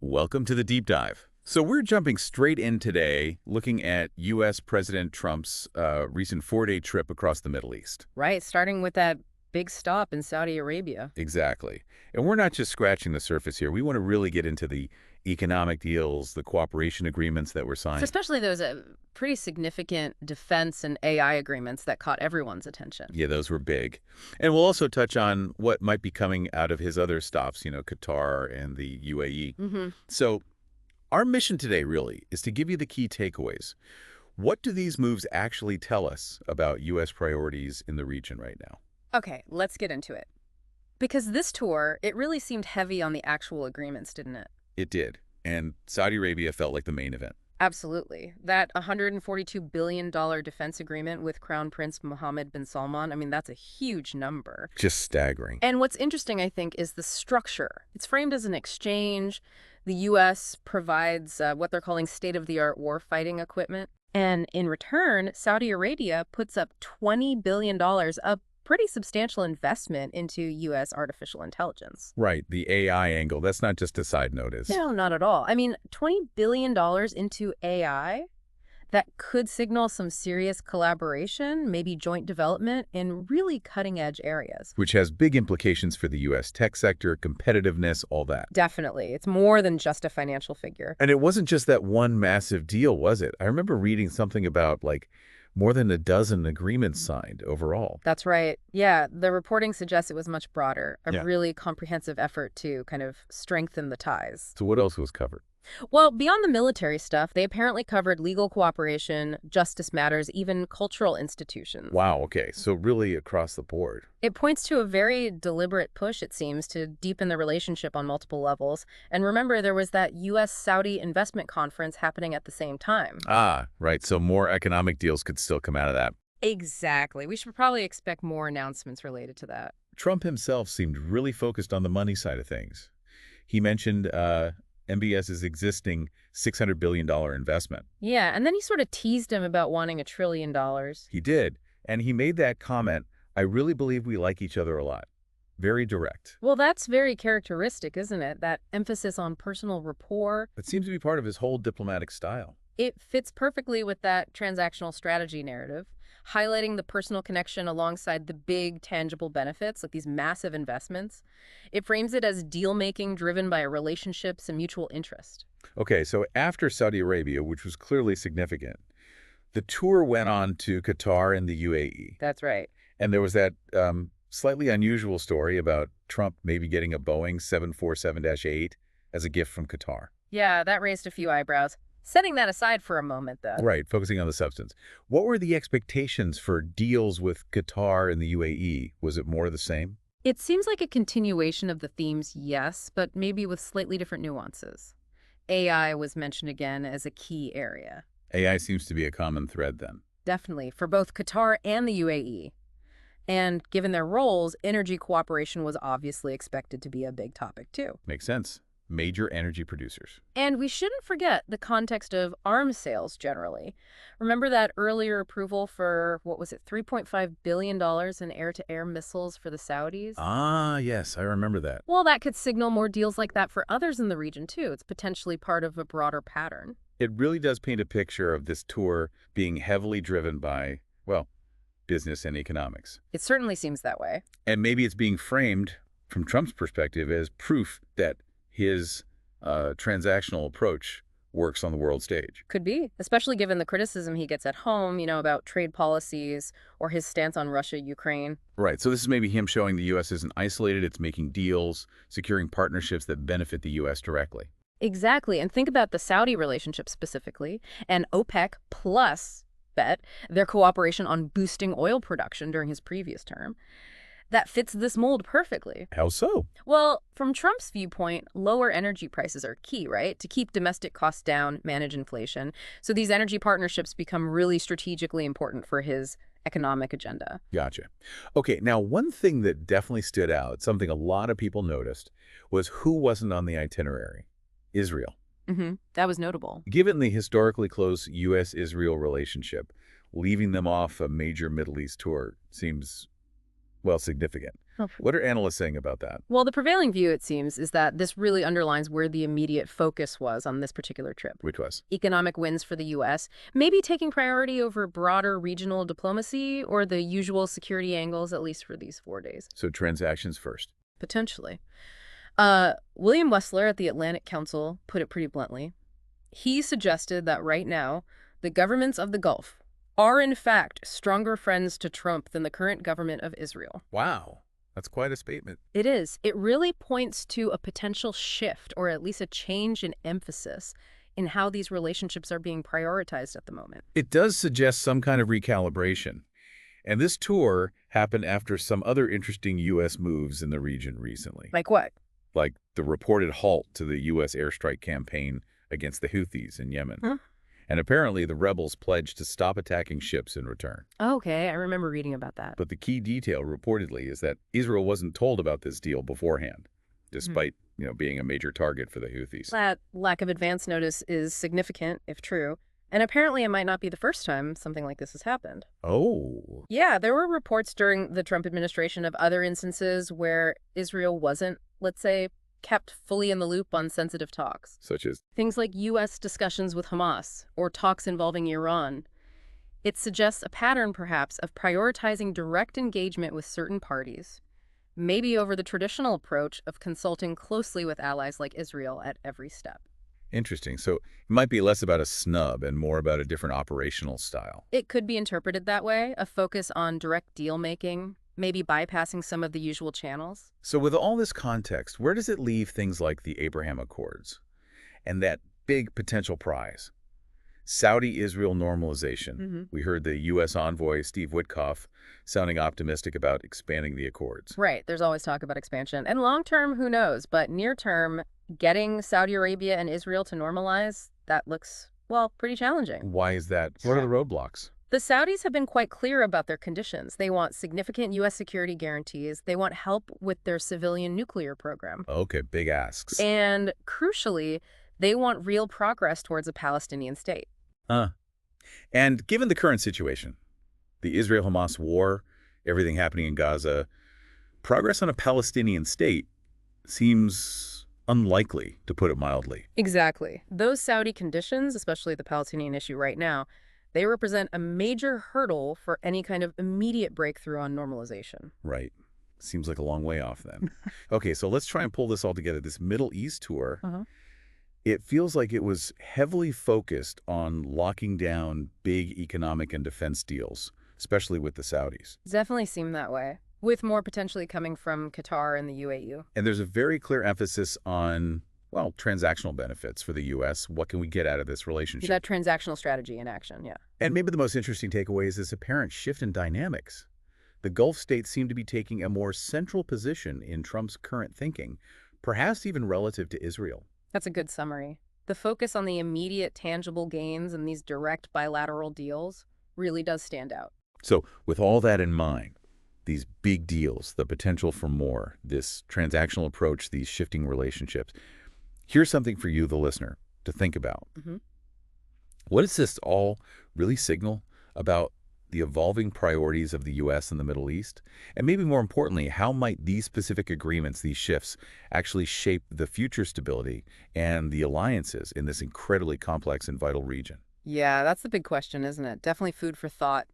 Welcome to the deep dive. So we're jumping straight in today, looking at U.S. President Trump's recent 4-day trip across the Middle East. Right, starting with that big stop in Saudi Arabia. Exactly. And we're not just scratching the surface here. We want to really get into the economic deals, the cooperation agreements that were signed. Especially those pretty significant defense and AI agreements that caught everyone's attention. Yeah, those were big. And we'll also touch on what might be coming out of his other stops, Qatar and the UAE. So our mission today really is to give you the key takeaways. What do these moves actually tell us about U.S. priorities in the region right now? Okay, let's get into it. Because this tour, it really seemed heavy on the actual agreements, didn't it? It did. And Saudi Arabia felt like the main event. Absolutely. That $142 billion defense agreement with Crown Prince Mohammed bin Salman, I mean, that's a huge number. Just staggering. And what's interesting, I think, is the structure. It's framed as an exchange. The U.S. provides what they're calling state-of-the-art warfighting equipment. And in return, Saudi Arabia puts up $20 billion, a pretty substantial investment into U.S. artificial intelligence. Right, the AI angle. That's not just a side notice. No, not at all. I mean, $20 billion into AI, that could signal some serious collaboration, maybe joint development in really cutting-edge areas. Which has big implications for the U.S. tech sector, competitiveness, all that. Definitely. It's more than just a financial figure. And it wasn't just that one massive deal, was it? I remember reading something about, more than a dozen agreements signed overall. That's right. Yeah, the reporting suggests it was much broader, a really comprehensive effort to kind of strengthen the ties. So what else was covered? Well, beyond the military stuff, they apparently covered legal cooperation, justice matters, even cultural institutions. Wow, okay. So really across the board. It points to a very deliberate push, it seems, to deepen the relationship on multiple levels. And remember, there was that U.S.-Saudi investment conference happening at the same time. Ah, right. So more economic deals could still come out of that. Exactly. We should probably expect more announcements related to that. Trump himself seemed really focused on the money side of things. He mentioned MBS's existing $600 billion investment. Yeah, and then he sort of teased him about wanting $1 trillion. He did. And he made that comment, "I really believe we like each other a lot." Very direct. Well, that's very characteristic, isn't it? That emphasis on personal rapport. It seems to be part of his whole diplomatic style. It fits perfectly with that transactional strategy narrative, highlighting the personal connection alongside the big, tangible benefits, like these massive investments. It frames it as deal-making driven by relationships and mutual interest. Okay, so after Saudi Arabia, which was clearly significant, the tour went on to Qatar and the UAE. That's right. And there was that slightly unusual story about Trump maybe getting a Boeing 747-8 as a gift from Qatar. Yeah, that raised a few eyebrows. Setting that aside for a moment, though. Right, focusing on the substance. What were the expectations for deals with Qatar and the UAE? Was it more of the same? It seems like a continuation of the themes, yes, but maybe with slightly different nuances. AI was mentioned again as a key area. AI seems to be a common thread then. Definitely, for both Qatar and the UAE. And given their roles, energy cooperation was obviously expected to be a big topic, too. Makes sense. Major energy producers. And we shouldn't forget the context of arms sales generally. Remember that earlier approval for, what was it, $3.5 billion in air-to-air missiles for the Saudis? Ah, yes, I remember that. Well, that could signal more deals like that for others in the region, too. It's potentially part of a broader pattern. It really does paint a picture of this tour being heavily driven by, well, business and economics. It certainly seems that way. And maybe it's being framed, from Trump's perspective, as proof that his transactional approach works on the world stage. Could be, especially given the criticism he gets at home, about trade policies or his stance on Russia, Ukraine. Right. So this is maybe him showing the U.S. isn't isolated. It's making deals, securing partnerships that benefit the U.S. directly. Exactly. And think about the Saudi relationship specifically, and OPEC plus, their cooperation on boosting oil production during his previous term. That fits this mold perfectly. How so? Well, from Trump's viewpoint, lower energy prices are key, right? To keep domestic costs down, manage inflation. So these energy partnerships become really strategically important for his economic agenda. Gotcha. Okay, now one thing that definitely stood out, something a lot of people noticed, was who wasn't on the itinerary. Israel. That was notable. Given the historically close U.S.-Israel relationship, leaving them off a major Middle East tour seems, well, significant. What are analysts saying about that? Well, the prevailing view, it seems, is that this really underlines where the immediate focus was on this particular trip. Which was? Economic wins for the U.S., maybe taking priority over broader regional diplomacy or the usual security angles, at least for these 4 days. So transactions first. Potentially. William Wessler at the Atlantic Council put it pretty bluntly. He suggested that right now, the governments of the Gulf are in fact stronger friends to Trump than the current government of Israel. Wow. That's quite a statement. It is. It really points to a potential shift, or at least a change in emphasis, in how these relationships are being prioritized at the moment. It does suggest some kind of recalibration. And this tour happened after some other interesting U.S. moves in the region recently. Like what? Like the reported halt to the U.S. airstrike campaign against the Houthis in Yemen. Huh? And apparently the rebels pledged to stop attacking ships in return. Okay, I remember reading about that. But the key detail reportedly is that Israel wasn't told about this deal beforehand, despite, being a major target for the Houthis. That lack of advance notice is significant, if true. And apparently it might not be the first time something like this has happened. Oh. Yeah, there were reports during the Trump administration of other instances where Israel wasn't, let's say, kept fully in the loop on sensitive talks. Such as? Things like U.S. discussions with Hamas or talks involving Iran. It suggests a pattern, perhaps, of prioritizing direct engagement with certain parties, maybe over the traditional approach of consulting closely with allies like Israel at every step. Interesting. So it might be less about a snub and more about a different operational style. It could be interpreted that way, a focus on direct deal-making, maybe bypassing some of the usual channels. So with all this context, where does it leave things like the Abraham Accords and that big potential prize, Saudi-Israel normalization? We heard the U.S. envoy, Steve Witkoff, sounding optimistic about expanding the accords. Right. There's always talk about expansion. And long-term, who knows? But near-term, getting Saudi Arabia and Israel to normalize, that looks, well, pretty challenging. Why is that? What are the roadblocks? The Saudis have been quite clear about their conditions. They want significant U.S. security guarantees. They want help with their civilian nuclear program. Okay, big asks. And crucially, they want real progress towards a Palestinian state. And given the current situation, the Israel-Hamas war, everything happening in Gaza, progress on a Palestinian state seems unlikely, to put it mildly. Exactly. Those Saudi conditions, especially the Palestinian issue right now, they represent a major hurdle for any kind of immediate breakthrough on normalization. Right. Seems like a long way off then. Okay, so let's try and pull this all together. This Middle East tour, it feels like it was heavily focused on locking down big economic and defense deals, especially with the Saudis. Definitely seemed that way, with more potentially coming from Qatar and the UAE. And there's a very clear emphasis on, well, transactional benefits for the U.S. What can we get out of this relationship? That transactional strategy in action, yeah. And maybe the most interesting takeaway is this apparent shift in dynamics. The Gulf states seem to be taking a more central position in Trump's current thinking, perhaps even relative to Israel. That's a good summary. The focus on the immediate tangible gains and these direct bilateral deals really does stand out. So with all that in mind, these big deals, the potential for more, this transactional approach, these shifting relationships, here's something for you, the listener, to think about. What does this all really signal about the evolving priorities of the U.S. and the Middle East? And maybe more importantly, how might these specific agreements, these shifts, actually shape the future stability and the alliances in this incredibly complex and vital region? Yeah, that's the big question, isn't it? Definitely food for thought.